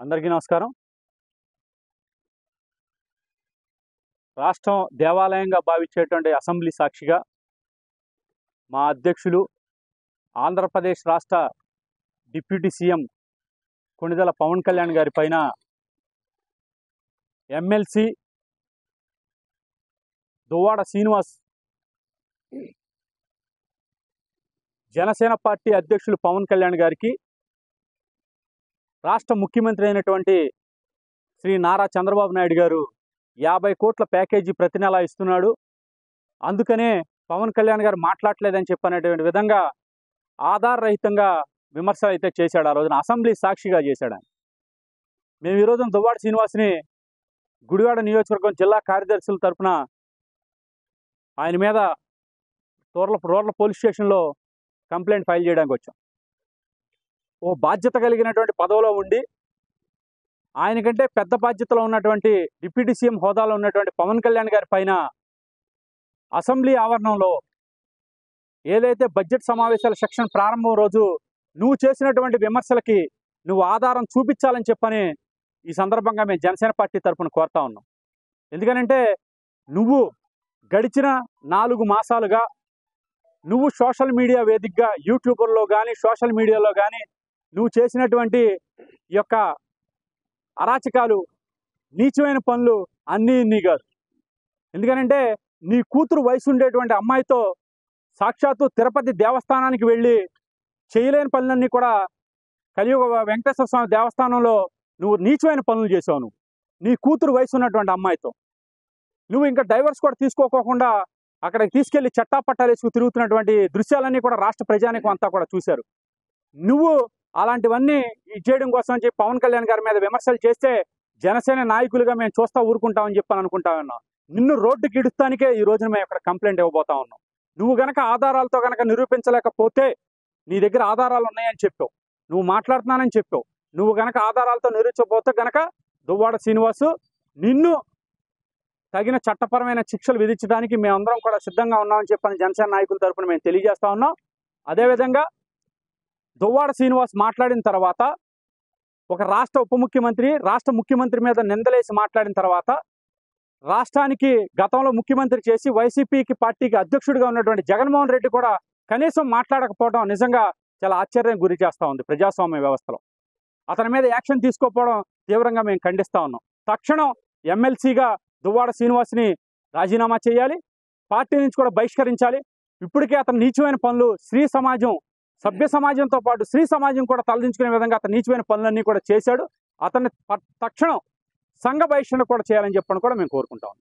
అందరికీ నమస్కారం. రాష్ట్రం దేవాలయంగా భావించేటువంటి అసెంబ్లీ సాక్షిగా మా అధ్యక్షులు ఆంధ్రప్రదేశ్ రాష్ట్ర డిప్యూటీ సీఎం కొణిదెల పవన్ కళ్యాణ్ గారి పైన ఎమ్మెల్సీ దువ్వాడ శ్రీనివాస్, జనసేన పార్టీ అధ్యక్షులు పవన్ కళ్యాణ్ గారికి రాష్ట్ర ముఖ్యమంత్రి అయినటువంటి శ్రీ నారా చంద్రబాబు నాయుడు గారు 50 కోట్ల ప్యాకేజీ ప్రతి నెల ఇస్తున్నాడు, అందుకనే పవన్ కళ్యాణ్ గారు మాట్లాడలేదని చెప్పనేటువంటి విధంగా ఆధారరహితంగా విమర్శలు అయితే చేశాడు. ఆ రోజున అసెంబ్లీ సాక్షిగా చేశాడు ఆయన. మేము ఈరోజు దువ్వాడ శ్రీనివాస్ని గుడివాడ నియోజకవర్గం జిల్లా కార్యదర్శుల తరఫున ఆయన మీద రోడ్ల పోలీస్ స్టేషన్లో కంప్లైంట్ ఫైల్ చేయడానికి వచ్చాం. ఓ బాధ్యత కలిగినటువంటి పదవిలో ఉండి ఆయనకంటే పెద్ద బాధ్యతలో ఉన్నటువంటి డిప్యూటీ సీఎం హోదాలో ఉన్నటువంటి పవన్ కళ్యాణ్ గారి పైన అసెంబ్లీ ఆవరణంలో ఏదైతే బడ్జెట్ సమావేశాల సెక్షన్ ప్రారంభం రోజు నువ్వు చేసినటువంటి విమర్శలకి నువ్వు ఆధారం చూపించాలని చెప్పని ఈ సందర్భంగా మేము జనసేన పార్టీ తరఫున కోరుతా ఉన్నాం. ఎందుకనంటే నువ్వు గడిచిన 4 మాసాలుగా నువ్వు సోషల్ మీడియా వేదికగా యూట్యూబర్లో కానీ సోషల్ మీడియాలో కానీ నువ్వు చేసినటువంటి ఈ యొక్క అరాచకాలు, నీచమైన పనులు అన్నీ ఇన్ని కాదు. ఎందుకనంటే నీ కూతురు వయసు ఉండేటువంటి అమ్మాయితో సాక్షాత్తు తిరుపతి దేవస్థానానికి వెళ్ళి చేయలేని పనులన్నీ కూడా కలియుగ వెంకటేశ్వర స్వామి దేవస్థానంలో నువ్వు నీచమైన పనులు చేసావు. నువ్వు నీ కూతురు వయసు ఉన్నటువంటి అమ్మాయితో నువ్వు ఇంకా డైవర్స్ కూడా తీసుకోకుండా అక్కడికి తీసుకెళ్లి చట్టాపట్టాలు వేసుకు తిరుగుతున్నటువంటి దృశ్యాలన్నీ కూడా రాష్ట్ర ప్రజానికం అంతా కూడా చూశారు. నువ్వు అలాంటివన్నీ చేయడం కోసం అని చెప్పి పవన్ కళ్యాణ్ గారి మీద విమర్శలు చేస్తే జనసేన నాయకులుగా మేము చూస్తా ఊరుకుంటామని చెప్పని అనుకుంటా ఉన్నాం. నిన్ను రోడ్డుకి ఇడుస్తానికే ఈ రోజున మేము ఇక్కడ కంప్లైంట్ ఇవ్వబోతా ఉన్నాం. నువ్వు గనక ఆధారాలతో గనక నిరూపించలేకపోతే, నీ దగ్గర ఆధారాలు ఉన్నాయని చెప్పావు, నువ్వు మాట్లాడుతున్నానని చెప్పావు, నువ్వు గనక ఆధారాలతో నిరూపించకపోతే గనక దువ్వాడ శ్రీనివాసు నిన్ను తగిన చట్టపరమైన శిక్షలు విధించడానికి మేమందరం కూడా సిద్ధంగా ఉన్నామని చెప్పని జనసేన నాయకుల తరఫున మేము తెలియజేస్తా ఉన్నాం. అదేవిధంగా దువ్వాడ శ్రీనివాస్ మాట్లాడిన తర్వాత ఒక రాష్ట్ర ఉప ముఖ్యమంత్రి రాష్ట్ర ముఖ్యమంత్రి మీద నిందలేసి మాట్లాడిన తర్వాత రాష్ట్రానికి గతంలో ముఖ్యమంత్రి చేసి వైసీపీకి పార్టీకి అధ్యక్షుడిగా ఉన్నటువంటి జగన్మోహన్ రెడ్డి కూడా కనీసం మాట్లాడకపోవడం నిజంగా చాలా ఆశ్చర్యానికి గురి చేస్తూ ఉంది. ప్రజాస్వామ్య వ్యవస్థలో అతని మీద యాక్షన్ తీసుకోకపోవడం తీవ్రంగా మేము ఖండిస్తూ ఉన్నాం. తక్షణం ఎమ్మెల్సీగా దువ్వాడ శ్రీనివాస్ని రాజీనామా చేయాలి, పార్టీ నుంచి కూడా బహిష్కరించాలి. ఇప్పటికే అతను నీచమైన పనులు సభ్య సమాజంతో పాటు స్త్రీ సమాజం కూడా తలదించుకునే విధంగా అతను నీచమైన పనులన్నీ కూడా చేశాడు. అతన్ని తక్షణం సంఘ బహిష్కరణ కూడా చేయాలని చెప్పని కూడా మేము కోరుకుంటాం.